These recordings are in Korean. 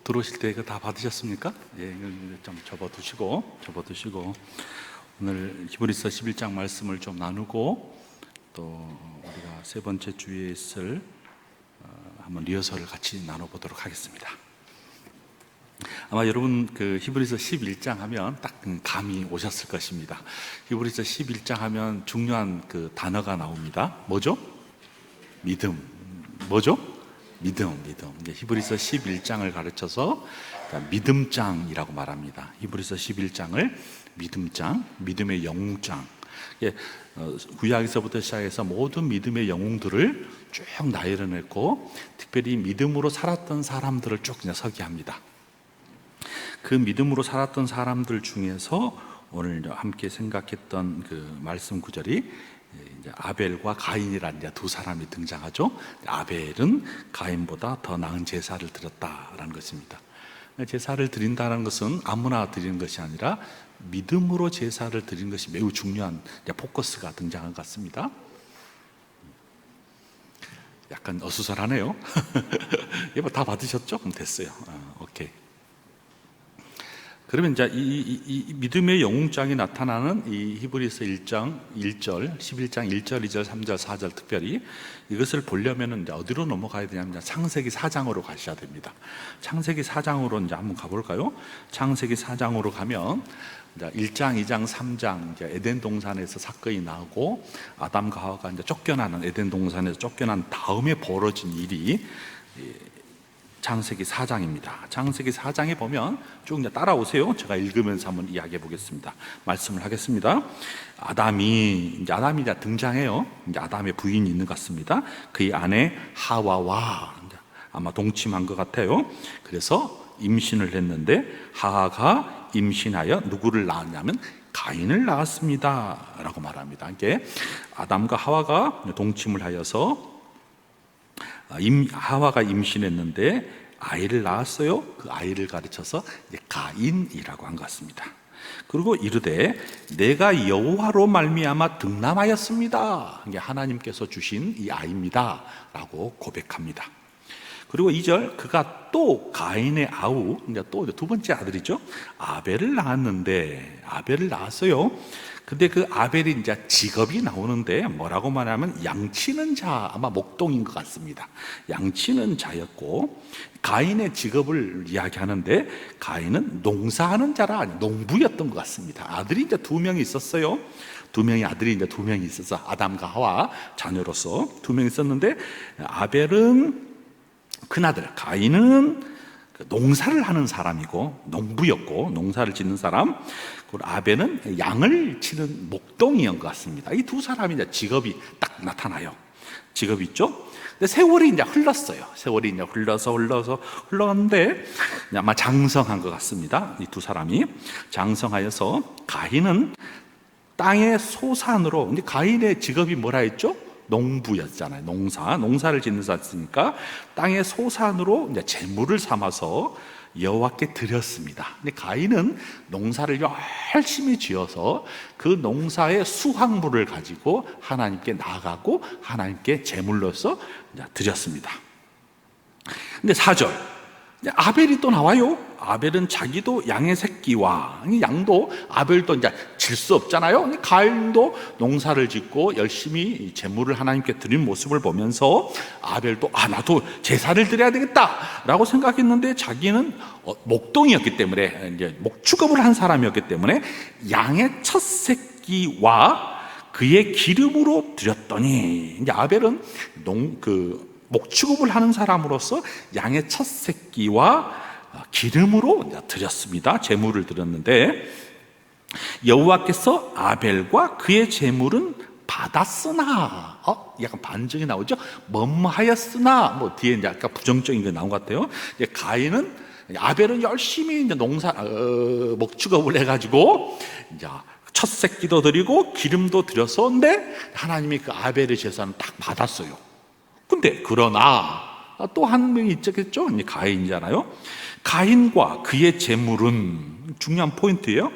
들어오실 때 이거 다 받으셨습니까? 예, 이거 좀 접어두시고 오늘 히브리서 11장 말씀을 좀 나누고 또 우리가 세 번째 주에 있을 한번 리허설을 같이 나눠보도록 하겠습니다. 아마 여러분 히브리서 11장 하면 딱 감이 오셨을 것입니다. 히브리서 11장 하면 중요한 단어가 나옵니다. 뭐죠? 믿음. 뭐죠? 믿음. 히브리서 11장을 가르쳐서 믿음장이라고 말합니다. 히브리서 11장을 믿음장, 믿음의 영웅장. 구약에서부터 시작해서 모든 믿음의 영웅들을 쭉 나열해냈고, 특별히 믿음으로 살았던 사람들을 쭉 그냥 서기합니다. 그 믿음으로 살았던 사람들 중에서 오늘 함께 생각했던 말씀 구절이 이제 아벨과 가인이라는 이제 두 사람이 등장하죠. 아벨은 가인보다 더 나은 제사를 드렸다라는 것입니다. 제사를 드린다는 것은 아무나 드리는 것이 아니라 믿음으로 제사를 드리는 것이 매우 중요한 포커스가 등장한 것 같습니다. 약간 어수선하네요. 다 받으셨죠? 그럼 됐어요. 오케이. 그러면 이제 이 믿음의 영웅장이 나타나는 이 히브리서 1장 1절, 11장 1절, 2절, 3절, 4절 특별히 이것을 보려면 이제 어디로 넘어가야 되냐면 창세기 4장으로 가셔야 됩니다. 창세기 4장으로 이제 한번 가볼까요? 창세기 4장으로 가면 이제 1장, 2장, 3장 이제 에덴 동산에서 사건이 나오고 아담과 하와가 이제 쫓겨나는 에덴 동산에서 쫓겨난 다음에 벌어진 일이 창세기 4장입니다. 창세기 4장에 보면 쭉 이제 따라오세요. 제가 읽으면서 한번 이야기해 보겠습니다. 말씀을 하겠습니다. 아담이 이제 등장해요. 이제 아담의 부인이 있는 것 같습니다. 그의 아내 하와와 아마 동침한 것 같아요. 그래서 임신을 했는데 하와가 임신하여 누구를 낳았냐면 가인을 낳았습니다. 라고 말합니다. 이게 아담과 하와가 동침을 하여서 하와가 임신했는데 아이를 낳았어요. 그 아이를 가르쳐서 이제 가인이라고 한 것 같습니다. 그리고 이르되 내가 여호와로 말미암아 등남하였습니다. 이게 하나님께서 주신 이 아이입니다 라고 고백합니다. 그리고 2절 그가 또 가인의 아우, 이제 또 두 번째 아들이죠. 아벨을 낳았어요. 근데 그 아벨이 이제 직업이 나오는데 뭐라고 말하면 양치는 자, 아마 목동인 것 같습니다. 양치는 자였고, 가인의 직업을 이야기하는데 가인은 농사하는 자라 농부였던 것 같습니다. 아들이 이제 두 명이 있었어요. 아들이 이제 두 명이 있어서 아담과 하와 자녀로서 두 명이 있었는데, 아벨은 큰아들, 가인은 농사를 하는 사람이고 농부였고 농사를 짓는 사람, 그리고 아벨은 양을 치는 목동이었던 것 같습니다. 이 두 사람이 이제 직업이 딱 나타나요. 직업이 있죠. 근데 세월이 이제 흘렀어요. 세월이 이제 흘렀는데 아마 장성한 것 같습니다. 이 두 사람이 장성하여서 가인은 땅의 소산으로, 근데 가인의 직업이 뭐라 했죠? 농부였잖아요. 농사를 짓는 자였으니까 땅의 소산으로 이제 제물을 삼아서 여호와께 드렸습니다. 근데 가인은 농사를 열심히 지어서 그 농사의 수확물을 가지고 하나님께 나아가고 하나님께 제물로서 드렸습니다. 근데 4절 아벨이 또 나와요. 아벨은 자기도 양의 새끼와, 양도 아벨도 이제 질 수 없잖아요. 가인도 농사를 짓고 열심히 제물을 하나님께 드린 모습을 보면서 아벨도 나도 제사를 드려야 되겠다라고 생각했는데, 자기는 목동이었기 때문에 이제 목축업을 한 사람이었기 때문에 양의 첫 새끼와 그의 기름으로 드렸더니, 이제 아벨은 목축업을 하는 사람으로서 양의 첫 새끼와 기름으로 드렸습니다. 제물을 드렸는데, 여호와께서 아벨과 그의 제물은 받았으나, 약간 반증이 나오죠. 뭐뭐하였으나, 뒤에 이제 아까 부정적인 게 나온 것 같아요. 아벨은 열심히 이제 목축업을 해가지고 이제 첫 새끼도 드리고 기름도 드렸었는데, 하나님이 그 아벨의 제사는 딱 받았어요. 근데 그러나 또 한 명이 있겠죠. 가인이잖아요. 가인과 그의 제물은 중요한 포인트예요.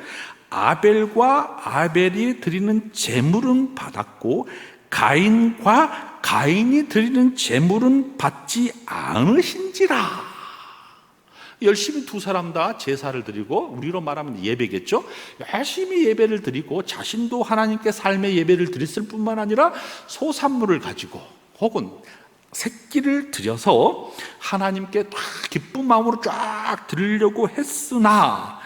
아벨과 아벨이 드리는 제물은 받았고 가인과 가인이 드리는 제물은 받지 않으신지라. 열심히 두 사람 다 제사를 드리고, 우리로 말하면 예배겠죠. 열심히 예배를 드리고 자신도 하나님께 삶의 예배를 드렸을 뿐만 아니라 소산물을 가지고 혹은 새끼를 드려서 하나님께 다 기쁜 마음으로 쫙 드리려고 했으나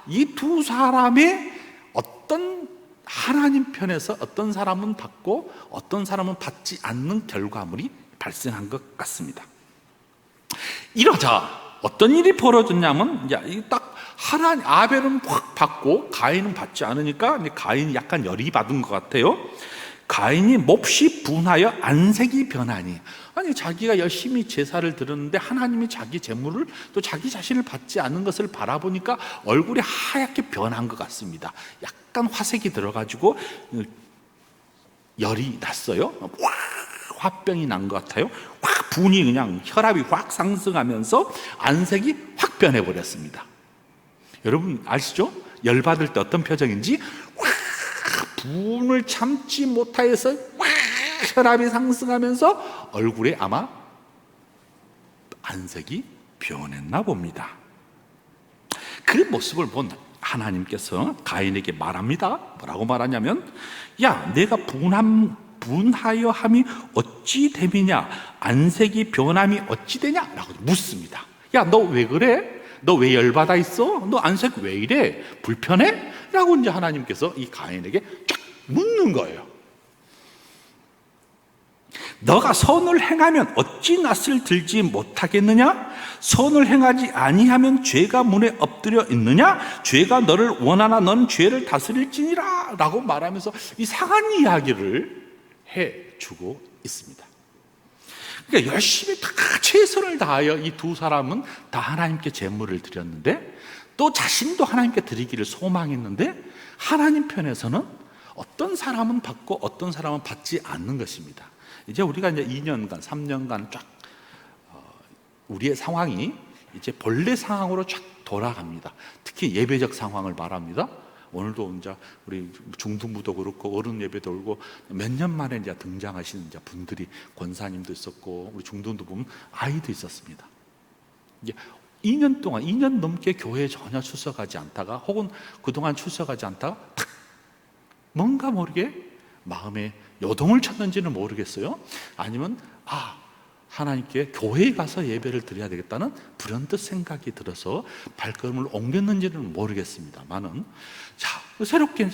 이 두 사람의 어떤 하나님 편에서 어떤 사람은 받고 어떤 사람은 받지 않는 결과물이 발생한 것 같습니다. 이러자 어떤 일이 벌어졌냐면, 딱 하나님, 아벨은 확 받고 가인은 받지 않으니까 가인이 약간 열이 받은 것 같아요. 가인이 몹시 분하여 안색이 변하니, 아니 자기가 열심히 제사를 드렸는데 하나님이 자기 재물을 또 자기 자신을 받지 않는 것을 바라보니까 얼굴이 하얗게 변한 것 같습니다. 약간 화색이 들어가지고 열이 났어요. 화병이 난 것 같아요. 확 분이 그냥 혈압이 확 상승하면서 안색이 확 변해버렸습니다. 여러분 아시죠? 열 받을 때 어떤 표정인지 분을 참지 못하여서 혈압이 상승하면서 얼굴에 아마 안색이 변했나 봅니다. 그 모습을 본 하나님께서 가인에게 말합니다. 뭐라고 말하냐면, 야, 내가 분하여 함이 어찌 됨이냐, 안색이 변함이 어찌 되냐 라고 묻습니다. 야, 너 왜 그래? 너 왜 열받아 있어? 너 안색 왜 이래? 불편해? 라고 이제 하나님께서 이 가인에게 쫙 묻는 거예요. 너가 선을 행하면 어찌 낯을 들지 못하겠느냐? 선을 행하지 아니하면 죄가 문에 엎드려 있느냐? 죄가 너를 원하나 너는 죄를 다스릴지니라 라고 말하면서 이상한 이야기를 해주고 있습니다. 그러니까 열심히 다 최선을 다하여 이 두 사람은 다 하나님께 제물을 드렸는데, 또 자신도 하나님께 드리기를 소망했는데, 하나님 편에서는 어떤 사람은 받고 어떤 사람은 받지 않는 것입니다. 이제 우리가 이제 2년간, 3년간 쫙 우리의 상황이 이제 본래 상황으로 쫙 돌아갑니다. 특히 예배적 상황을 말합니다. 오늘도 이제 우리 중등부도 그렇고 어른 예배도 오고 몇 년 만에 이제 등장하시는 이제 분들이, 권사님도 있었고 우리 중등도 보면 아이도 있었습니다. 이제 2년 동안, 2년 넘게 교회에 전혀 출석하지 않다가, 혹은 그동안 출석하지 않다가 탁 뭔가 모르게 마음에 요동을 쳤는지는 모르겠어요. 아니면 하나님께 교회에 가서 예배를 드려야 되겠다는 불현듯 생각이 들어서 발걸음을 옮겼는지는 모르겠습니다만은, 자, 새롭게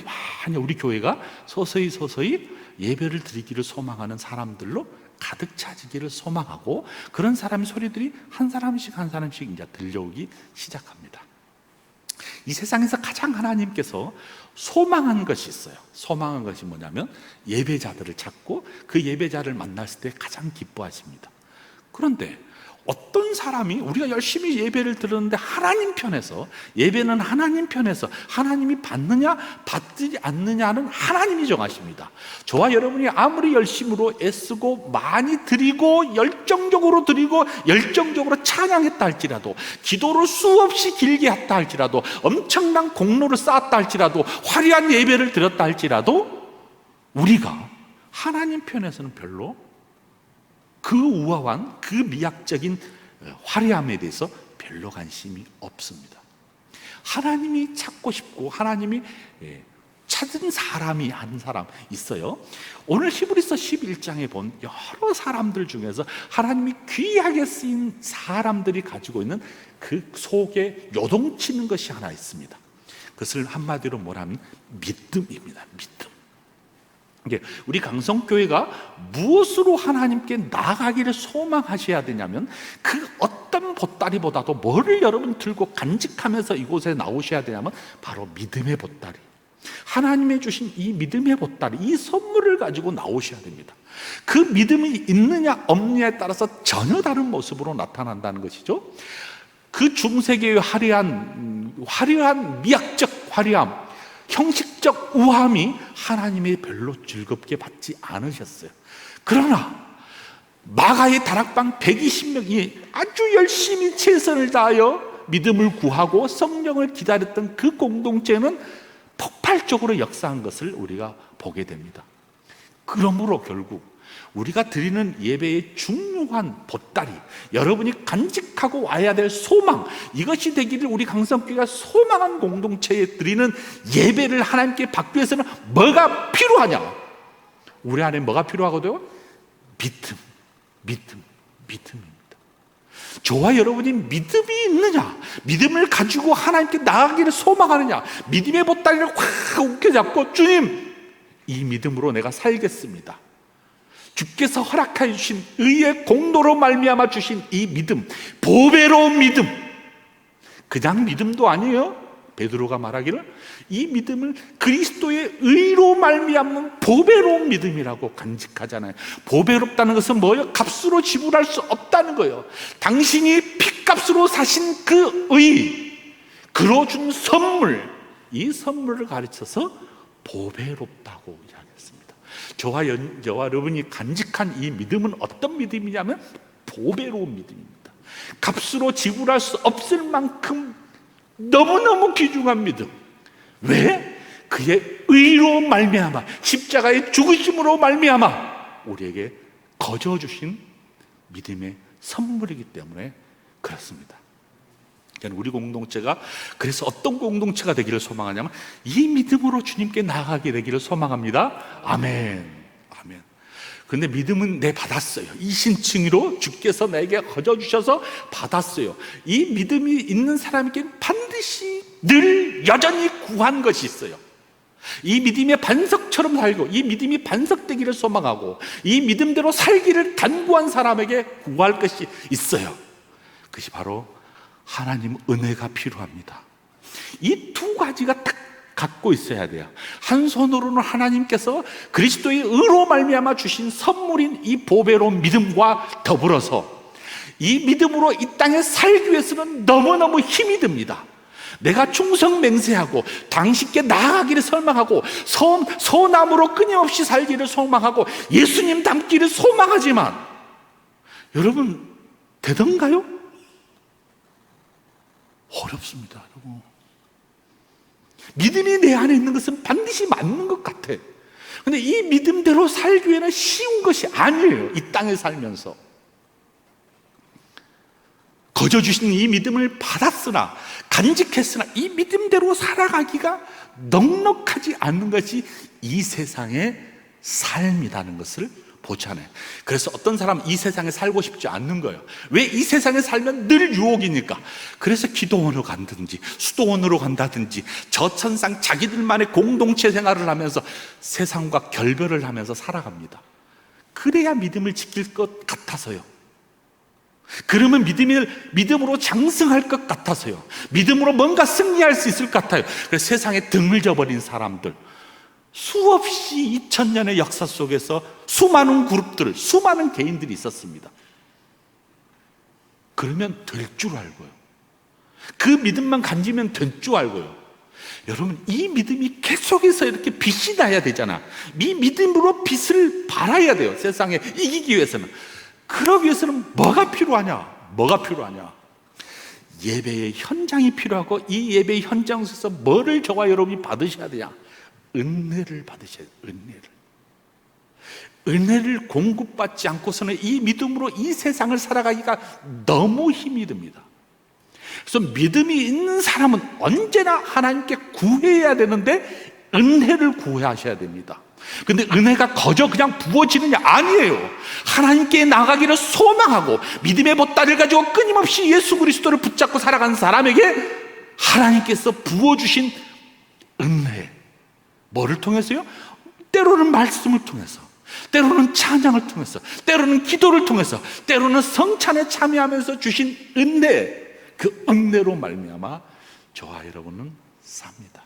많이 우리 교회가 서서히 예배를 드리기를 소망하는 사람들로 가득 차지기를 소망하고, 그런 사람의 소리들이 한 사람씩 이제 들려오기 시작합니다. 이 세상에서 가장 하나님께서 소망한 것이 있어요. 소망한 것이 뭐냐면 예배자들을 찾고 그 예배자를 만났을 때 가장 기뻐하십니다. 그런데 어떤 사람이, 우리가 열심히 예배를 드렸는데 하나님 편에서, 예배는 하나님 편에서 하나님이 받느냐 받지 않느냐는 하나님이 정하십니다. 저와 여러분이 아무리 열심으로 애쓰고 많이 드리고 열정적으로 드리고 열정적으로 찬양했다 할지라도, 기도를 수없이 길게 했다 할지라도, 엄청난 공로를 쌓았다 할지라도, 화려한 예배를 드렸다 할지라도, 우리가 하나님 편에서는 별로 그 우아한, 그 미학적인 화려함에 대해서 별로 관심이 없습니다. 하나님이 찾고 싶고 하나님이 찾은 사람이 한 사람 있어요. 오늘 히브리서 11장에 본 여러 사람들 중에서 하나님이 귀하게 쓰인 사람들이 가지고 있는 그 속에 요동치는 것이 하나 있습니다. 그것을 한마디로 뭐라면 믿음입니다. 믿음. 우리 강성교회가 무엇으로 하나님께 나아가기를 소망하셔야 되냐면, 그 어떤 보따리보다도 뭐를 여러분 들고 간직하면서 이곳에 나오셔야 되냐면 바로 믿음의 보따리, 하나님이 주신 이 믿음의 보따리, 이 선물을 가지고 나오셔야 됩니다. 그 믿음이 있느냐 없느냐에 따라서 전혀 다른 모습으로 나타난다는 것이죠. 그 중세계의 화려한 미학적 화려함, 형식적 우함이 하나님이 별로 즐겁게 받지 않으셨어요. 그러나 마가의 다락방 120명이 아주 열심히 최선을 다하여 믿음을 구하고 성령을 기다렸던 그 공동체는 폭발적으로 역사한 것을 우리가 보게 됩니다. 그러므로 결국 우리가 드리는 예배의 중요한 보따리, 여러분이 간직하고 와야 될 소망, 이것이 되기를 우리 강성교회가 소망한 공동체에 드리는 예배를 하나님께 받기 위해서는 뭐가 필요하냐? 우리 안에 뭐가 필요하거든요? 믿음입니다. 저와 여러분이 믿음이 있느냐, 믿음을 가지고 하나님께 나아가기를 소망하느냐, 믿음의 보따리를 확 움켜잡고 주님, 이 믿음으로 내가 살겠습니다. 주께서 허락하여 주신 의의 공로로 말미암아 주신 이 믿음, 보배로운 믿음, 그냥 믿음도 아니에요. 베드로가 말하기를 이 믿음을 그리스도의 의로 말미암는 보배로운 믿음이라고 간직하잖아요. 보배롭다는 것은 뭐예요? 값으로 지불할 수 없다는 거예요. 당신이 핏값으로 사신 그 의, 그로 준 선물, 이 선물을 가르쳐서 보배롭다고 이야기했습니다. 저와 여러분이 간직한 이 믿음은 어떤 믿음이냐면 보배로운 믿음입니다. 값으로 지불할 수 없을 만큼 너무너무 귀중한 믿음. 왜? 그의 의로 말미암아, 십자가의 죽으심으로 말미암아 우리에게 거저 주신 믿음의 선물이기 때문에 그렇습니다. 우리 공동체가 그래서 어떤 공동체가 되기를 소망하냐면 이 믿음으로 주님께 나아가게 되기를 소망합니다. 아멘. 근데 믿음은 내 받았어요. 이신칭의로 주께서 내게 거저 주셔서 받았어요. 이 믿음이 있는 사람에게는 반드시 늘 여전히 구한 것이 있어요. 이 믿음의 반석처럼 살고 이 믿음이 반석되기를 소망하고 이 믿음대로 살기를 간구한 사람에게 구할 것이 있어요. 그것이 바로 하나님 은혜가 필요합니다. 이 두 가지가 딱 갖고 있어야 돼요. 한 손으로는 하나님께서 그리스도의 의로 말미암아 주신 선물인 이 보배로운 믿음과 더불어서 이 믿음으로 이 땅에 살기 위해서는 너무너무 힘이 듭니다. 내가 충성맹세하고 당신께 나아가기를 소망하고 소나무로 끊임없이 살기를 소망하고 예수님 닮기를 소망하지만 여러분 되던가요? 어렵습니다. 여러분. 믿음이 내 안에 있는 것은 반드시 맞는 것 같아. 근데 이 믿음대로 살기 위해는 쉬운 것이 아니에요. 이 땅에 살면서 거저 주신 이 믿음을 받았으나 간직했으나 이 믿음대로 살아가기가 넉넉하지 않는 것이 이 세상의 삶이라는 것을 보잖아요. 그래서 어떤 사람은 이 세상에 살고 싶지 않는 거예요. 왜? 이 세상에 살면 늘 유혹이니까. 그래서 기도원으로 간다든지 수도원으로 간다든지 저천상 자기들만의 공동체 생활을 하면서 세상과 결별을 하면서 살아갑니다. 그래야 믿음을 지킬 것 같아서요. 그러면 믿음으로 장성할 것 같아서요. 믿음으로 뭔가 승리할 수 있을 것 같아요. 그래서 세상에 등을 져버린 사람들, 수없이 2000년의 역사 속에서 수많은 그룹들, 수많은 개인들이 있었습니다. 그러면 될 줄 알고요. 그 믿음만 간지면 될 줄 알고요. 여러분, 이 믿음이 계속해서 이렇게 빛이 나야 되잖아. 이 믿음으로 빛을 발해야 돼요. 세상에 이기기 위해서는. 그러기 위해서는 뭐가 필요하냐? 예배의 현장이 필요하고 이 예배의 현장에서 뭐를 저와 여러분이 받으셔야 되냐? 은혜를 받으셔야 돼요. 은혜를 공급받지 않고서는 이 믿음으로 이 세상을 살아가기가 너무 힘이 듭니다. 그래서 믿음이 있는 사람은 언제나 하나님께 구해야 되는데 은혜를 구하셔야 됩니다. 근데 은혜가 거저 그냥 부어지느냐? 아니에요. 하나님께 나가기를 소망하고 믿음의 보따리를 가지고 끊임없이 예수 그리스도를 붙잡고 살아가는 사람에게 하나님께서 부어주신 은혜, 뭐를 통해서요? 때로는 말씀을 통해서, 때로는 찬양을 통해서, 때로는 기도를 통해서, 때로는 성찬에 참여하면서 주신 은혜, 그 은혜로 말미암아 저와 여러분은 삽니다.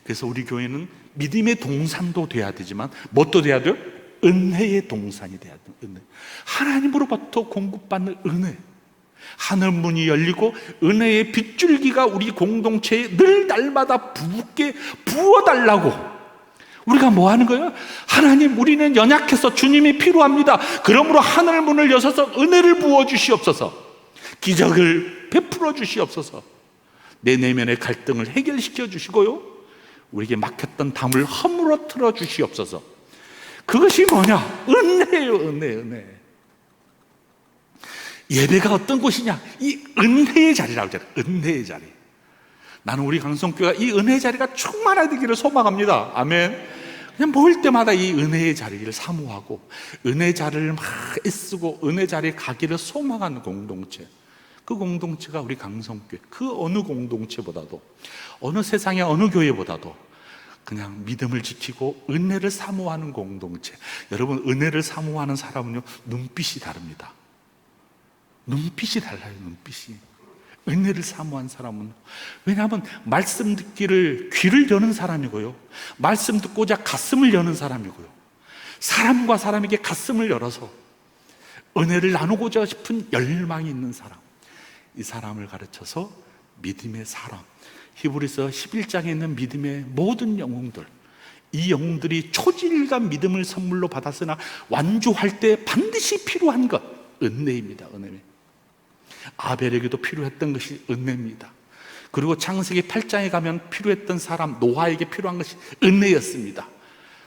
그래서 우리 교회는 믿음의 동산도 돼야 되지만 뭣도 돼야 돼요? 은혜의 동산이 돼야 돼요. 은혜. 하나님으로부터 공급받는 은혜. 하늘 문이 열리고 은혜의 빗줄기가 우리 공동체에 늘 날마다 붓게 부어달라고. 우리가 뭐 하는 거예요? 하나님, 우리는 연약해서 주님이 필요합니다. 그러므로 하늘 문을 여셔서 은혜를 부어주시옵소서. 기적을 베풀어 주시옵소서. 내 내면의 갈등을 해결시켜 주시고요, 우리에게 막혔던 담을 허물어 틀어 주시옵소서. 그것이 뭐냐? 은혜예요, 은혜. 예배가 어떤 곳이냐? 이 은혜의 자리라고 하잖아요. 은혜의 자리. 나는 우리 강성교회가 이 은혜의 자리가 충만하기를 소망합니다. 아멘. 그냥 모일 때마다 이 은혜의 자리를 사모하고 은혜 자리를 막 애쓰고 은혜 자리에 가기를 소망하는 공동체, 그 공동체가 우리 강성교회, 그 어느 공동체보다도, 어느 세상의 어느 교회보다도 그냥 믿음을 지키고 은혜를 사모하는 공동체. 여러분, 은혜를 사모하는 사람은요, 눈빛이 다릅니다. 눈빛이 달라요. 눈빛이. 은혜를 사모한 사람은, 왜냐하면 말씀 듣기를 귀를 여는 사람이고요, 말씀 듣고자 가슴을 여는 사람이고요, 사람과 사람에게 가슴을 열어서 은혜를 나누고자 싶은 열망이 있는 사람, 이 사람을 가르쳐서 믿음의 사람, 히브리서 11장에 있는 믿음의 모든 영웅들, 이 영웅들이 초질간 믿음을 선물로 받았으나 완주할 때 반드시 필요한 것, 은혜입니다. 은혜. 아벨에게도 필요했던 것이 은혜입니다. 그리고 창세기 8장에 가면 필요했던 사람 노아에게 필요한 것이 은혜였습니다.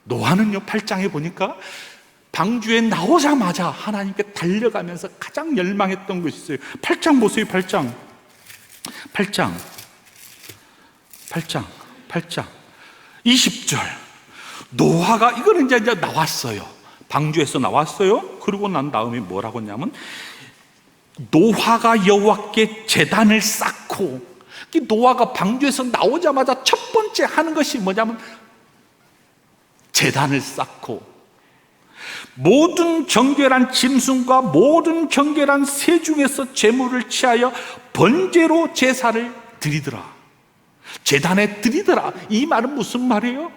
노아는요, 8장에 보니까 방주에 나오자마자 하나님께 달려가면서 가장 열망했던 것이 있어요. 8장 보세요. 8장 20절. 노아가, 이거는 이제 나왔어요. 방주에서 나왔어요. 그러고 난 다음에 뭐라고 했냐면, 노아가 여호와께 제단을 쌓고, 노아가 방주에서 나오자마자 첫 번째 하는 것이 뭐냐면 제단을 쌓고, 모든 정결한 짐승과 모든 정결한 새 중에서 제물을 취하여 번제로 제사를 드리더라. 제단에 드리더라. 이 말은 무슨 말이에요?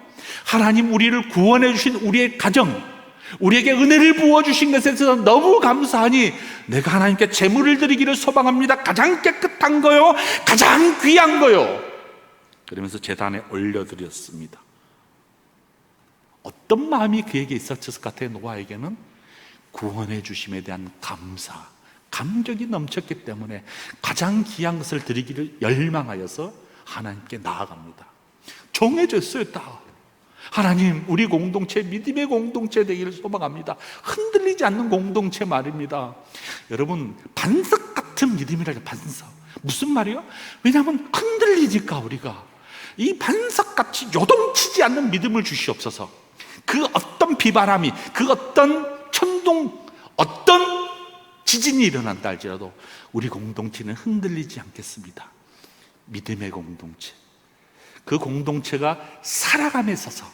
하나님 우리를 구원해 주신 우리의 가정, 우리에게 은혜를 부어주신 것에 대해서 너무 감사하니 내가 하나님께 제물을 드리기를 소망합니다. 가장 깨끗한 거요, 가장 귀한 거요. 그러면서 제단에 올려드렸습니다. 어떤 마음이 그에게 있었을 것 같아요? 노아에게는 구원해 주심에 대한 감사, 감격이 넘쳤기 때문에 가장 귀한 것을 드리기를 열망하여서 하나님께 나아갑니다. 정해졌어요. 다 하나님, 우리 공동체 믿음의 공동체 되기를 소망합니다. 흔들리지 않는 공동체 말입니다. 여러분, 반석 같은 믿음이라죠. 반석. 무슨 말이요? 왜냐하면 흔들리니까 우리가 이 반석같이 요동치지 않는 믿음을 주시옵소서. 그 어떤 비바람이, 그 어떤 천둥, 어떤 지진이 일어난다 할지라도 우리 공동체는 흔들리지 않겠습니다. 믿음의 공동체, 그 공동체가 살아감에 있어서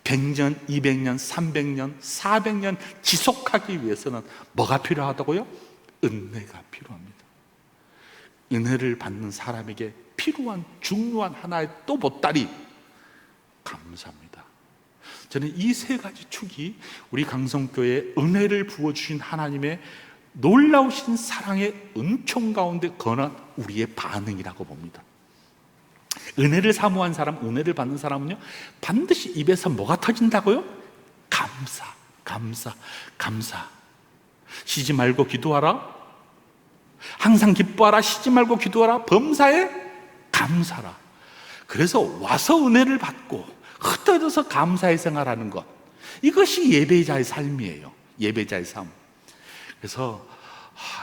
100년, 200년, 300년, 400년 지속하기 위해서는 뭐가 필요하다고요? 은혜가 필요합니다. 은혜를 받는 사람에게 필요한 중요한 하나의 또 보따리, 감사합니다. 저는 이 세 가지 축이 우리 강성교회에 은혜를 부어주신 하나님의 놀라우신 사랑의 은총 가운데 거한 우리의 반응이라고 봅니다. 은혜를 사모한 사람, 은혜를 받는 사람은요, 반드시 입에서 뭐가 터진다고요? 감사. 쉬지 말고 기도하라. 항상 기뻐하라. 쉬지 말고 기도하라. 범사에 감사라. 그래서 와서 은혜를 받고 흩어져서 감사의 생활하는 것, 이것이 예배자의 삶이에요. 예배자의 삶. 그래서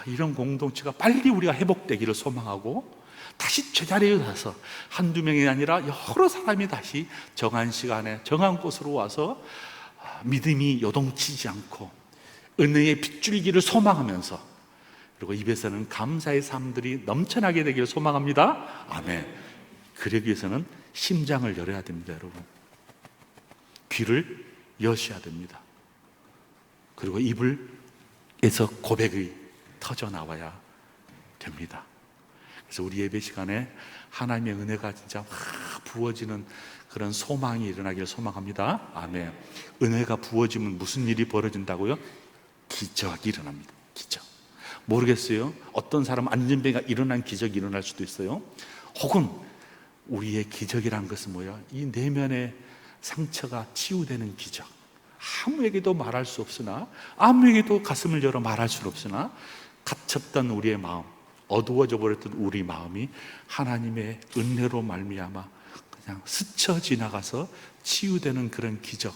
이런 공동체가 빨리 우리가 회복되기를 소망하고, 다시 제자리에 가서 한두 명이 아니라 여러 사람이 다시 정한 시간에 정한 곳으로 와서 믿음이 요동치지 않고 은혜의 빗줄기를 소망하면서, 그리고 입에서는 감사의 삶들이 넘쳐나게 되기를 소망합니다. 아멘. 그러기 위해서는 심장을 열어야 됩니다. 여러분, 귀를 여셔야 됩니다. 그리고 입을에서 고백이 터져 나와야 됩니다. 그래서 우리 예배 시간에 하나님의 은혜가 진짜 확 부어지는 그런 소망이 일어나기를 소망합니다. 아멘. 은혜가 부어지면 무슨 일이 벌어진다고요? 기적이 일어납니다. 기적. 모르겠어요. 어떤 사람은 안전병이가 일어난 기적이 일어날 수도 있어요. 혹은 우리의 기적이란 것은 뭐야? 이 내면의 상처가 치유되는 기적. 아무에게도 말할 수 없으나, 아무에게도 가슴을 열어 말할 수 없으나, 갇혔던 우리의 마음, 어두워져 버렸던 우리 마음이 하나님의 은혜로 말미암아 그냥 스쳐 지나가서 치유되는 그런 기적,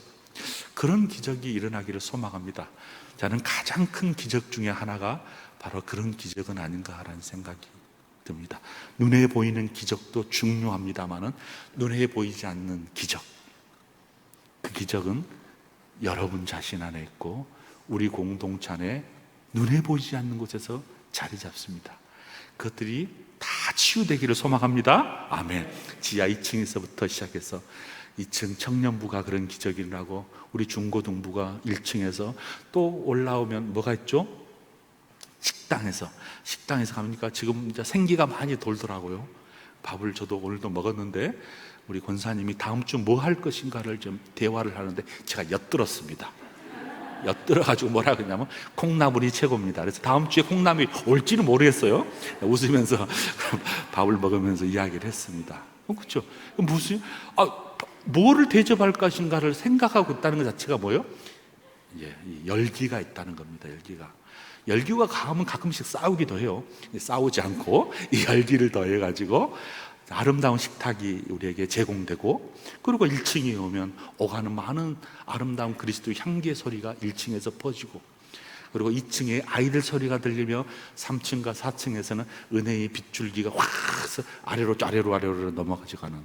그런 기적이 일어나기를 소망합니다. 저는 가장 큰 기적 중에 하나가 바로 그런 기적은 아닌가라는 생각이 듭니다. 눈에 보이는 기적도 중요합니다만은 눈에 보이지 않는 기적, 그 기적은 여러분 자신 안에 있고 우리 공동체 안에 눈에 보이지 않는 곳에서 자리 잡습니다. 그것들이 다 치유되기를 소망합니다. 아멘. 지하 2층에서부터 시작해서 2층 청년부가 그런 기적이 일어나고 우리 중고등부가 1층에서 또 올라오면 뭐가 있죠? 식당에서 가니까 지금 이제 생기가 많이 돌더라고요. 밥을 저도 오늘도 먹었는데 우리 권사님이 다음 주 뭐 할 것인가를 좀 대화를 하는데 제가 엿들었습니다. 엿들어가지고 뭐라 그러냐면 콩나물이 최고입니다. 그래서 다음 주에 콩나물이 올지는 모르겠어요. 웃으면서 밥을 먹으면서 이야기를 했습니다. 그렇죠? 무슨 뭐를 대접할 것인가를 생각하고 있다는 것 자체가 뭐예요? 열기가 있다는 겁니다. 열기가 강하면 가끔씩 싸우기도 해요. 싸우지 않고 이 열기를 더해가지고 아름다운 식탁이 우리에게 제공되고, 그리고 1층에 오면 오가는 많은 아름다운 그리스도의 향기의 소리가 1층에서 퍼지고, 그리고 2층에 아이들 소리가 들리며 3층과 4층에서는 은혜의 빗줄기가 확 아래로 넘어가지고 가는.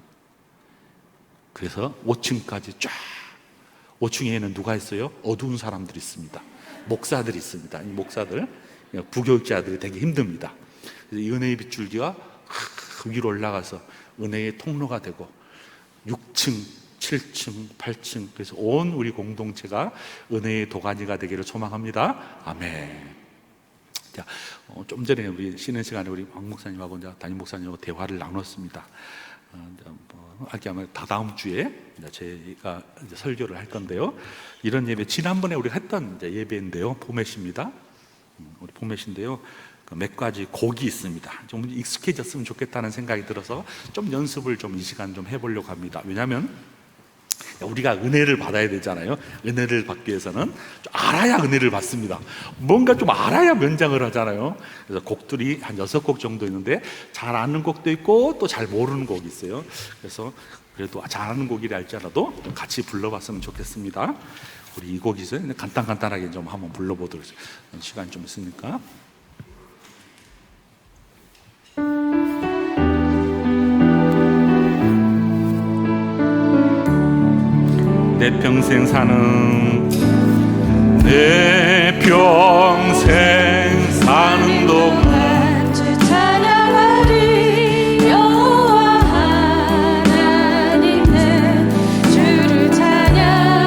그래서 5층까지 쫙. 5층에는 누가 있어요? 어두운 사람들이 있습니다. 목사들이 있습니다. 이 목사들, 부교육자들이 되게 힘듭니다. 그래서 이 은혜의 빗줄기가 위로 올라가서 은혜의 통로가 되고 6층, 7층, 8층, 그래서 온 우리 공동체가 은혜의 도가니가 되기를 소망합니다. 아멘. 자, 좀 전에 우리 쉬는 시간에 우리 황 목사님하고 이제 담임 목사님하고 대화를 나눴습니다. 아마 다다음 주에 제가 이제 설교를 할 건데요. 이런 예배 지난번에 우리가 했던 이제 예배인데요. 포맷입니다. 우리 포맷인데요. 몇 가지 곡이 있습니다. 좀 익숙해졌으면 좋겠다는 생각이 들어서 좀 연습을 좀 이 시간 좀 해보려고 합니다. 왜냐하면 우리가 은혜를 받아야 되잖아요. 은혜를 받기 위해서는 좀 알아야 은혜를 받습니다. 뭔가 좀 알아야 면장을 하잖아요. 그래서 곡들이 한 6곡 정도 있는데 잘 아는 곡도 있고 또 잘 모르는 곡이 있어요. 그래서 그래도 잘 아는 곡이라 할지라도 좀 같이 불러봤으면 좋겠습니다. 우리 이 곡이 있어요. 간단하게 좀 한번 불러보도록 시간이 좀 있으니까. 내 평생 사는 동안 주 찬양하리. 여호와 하나님은 주를 찬양하리.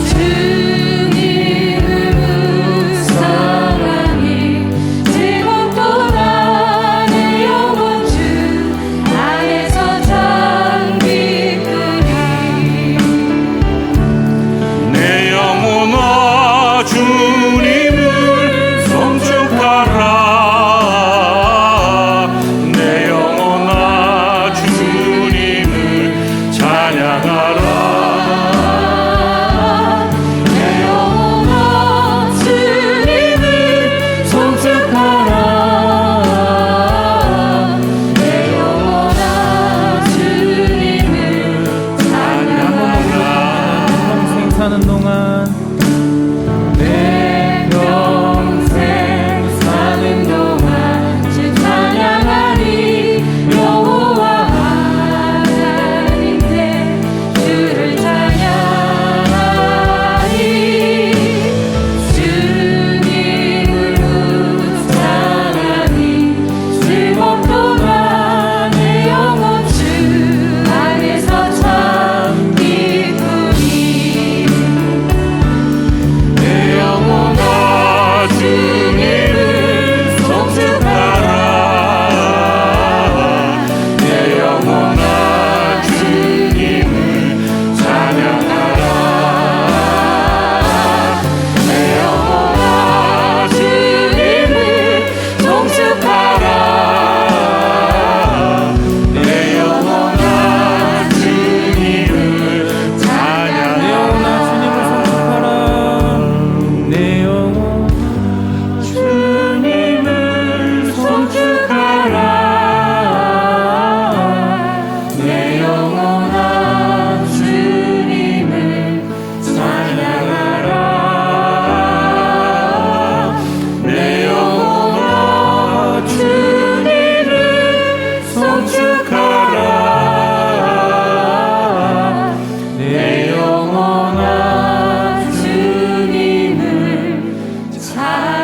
주님을 묵상하니 즐겁고 나의 영혼 주 안에서 잠기으리. 내 영혼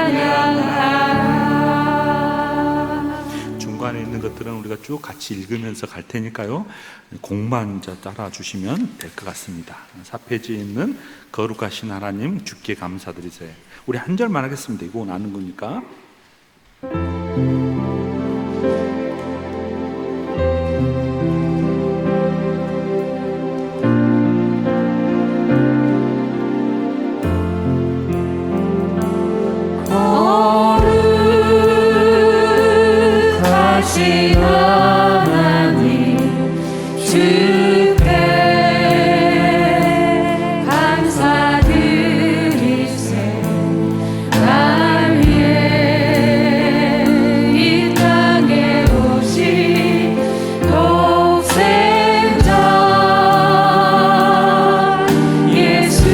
찬양하라. 중간에 있는 것들은 우리가 쭉 같이 읽으면서 갈 테니까요. 곡만 따라 주시면 될 것 같습니다. 4페이지에 있는 거룩하신 하나님 주께 감사드리세. 우리 한 절만 하겠습니다. 이거 나눈 거니까. 거룩하신 하나님 주께 감사드리세. 날 위해 이 땅에 오신 독생자 예수,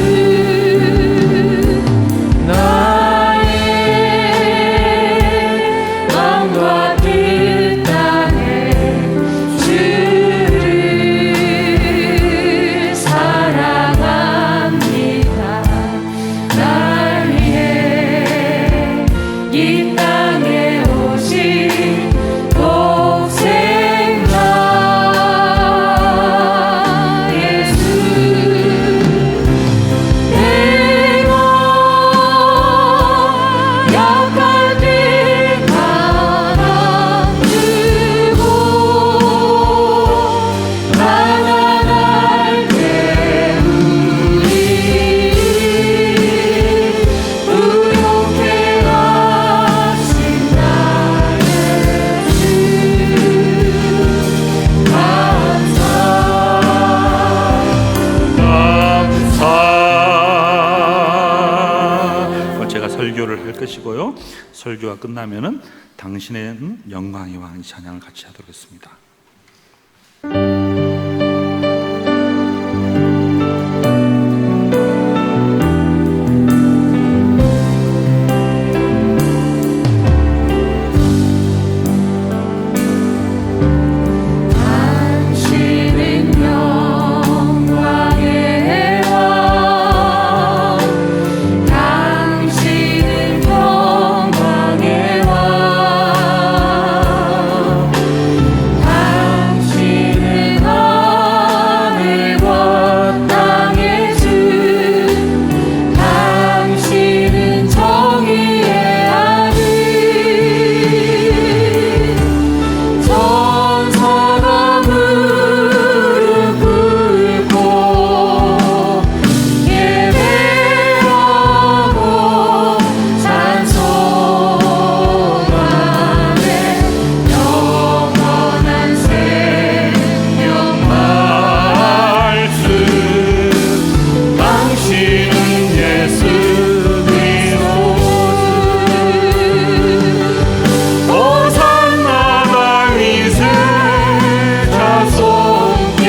나의 마음과 뜻 다해 주를 사랑합니다. 날 위해 이 땅에 오신 독생자 예수, 내가 약할 때 가람 들고 가난할 때 우리 부족해 하신 나의 주 감사. 제가 설교를 할 것이고요. 설교가 끝나면은 당신의 영광의 왕 찬양을 같이 하도록 하겠습니다. 당신은 영광의 왕, 당신은 평강의 왕, 당신은 하늘과 땅의 주, 당신은 정의의 아들, 천사가 무릎 꿇고 예배하고 찬송하네. 영원한 생명 말씀, 당신은 예수 그리스도. 호산나 다윗의 자손께,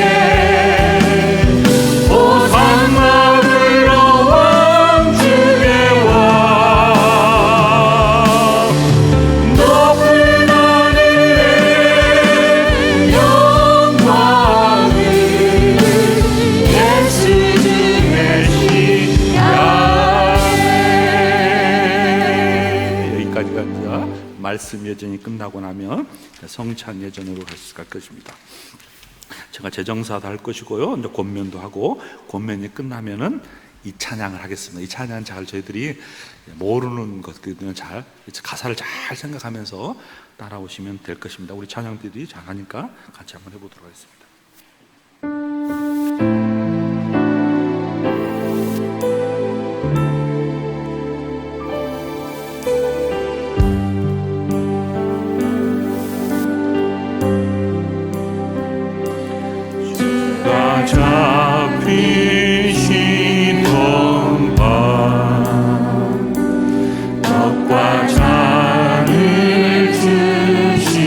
호산나 불러 왕중의 왕. 높은 하늘에 영광을 예수 주 메시아에. 여기까지가 말씀 예전이 끝나고 나면 성찬 예전으로 갈 것입니다. 제가 제정사도 할 것이고요. 이제 권면도 하고, 권면이 끝나면은 이 찬양을 하겠습니다. 이 찬양 잘 저희들이 모르는 것들은 잘 가사를 잘 생각하면서 따라오시면 될 것입니다. 우리 찬양들이 잘하니까 같이 한번 해보도록 하겠습니다. 주가 잡히시던 밤 떡과 잔을 주시며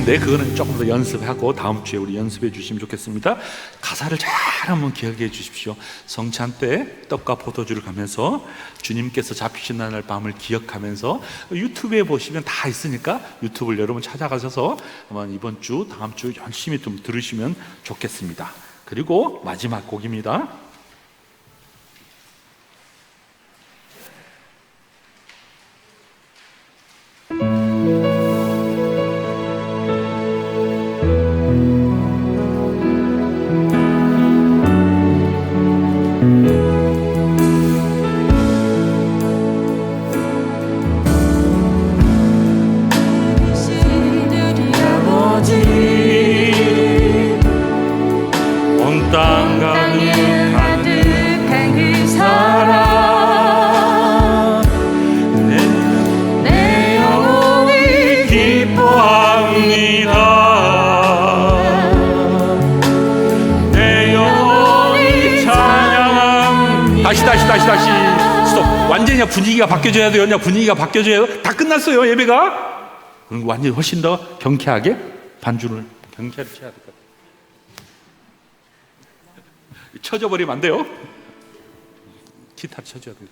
있는데 그거는 조금 더 연습하고 다음 주에 우리 연습해 주시면 좋겠습니다. 가사를 잘 한번 기억해 주십시오. 성찬 때 떡과 포도주를 가면서 주님께서 잡히신 날 밤을 기억하면서 유튜브에 보시면 다 있으니까 유튜브를 여러분 찾아가셔서 한번 이번 주 다음 주 열심히 좀 들으시면 좋겠습니다. 그리고 마지막 곡입니다. 온 땅 가득한 그 사랑 내 영혼이 기뻐합니다. 내 영혼이 찬양합니다. 다시 스톱. 완전히 분위기가 바뀌어져야 돼요. 분위기가 바뀌어져야 돼요. 다 끝났어요, 예배가. 그럼 완전히 훨씬 더 경쾌하게 반주를 경쾌하게 쳐야 될 것 같아요. 쳐져 버리면 안 돼요. 기타 쳐줘야 돼요.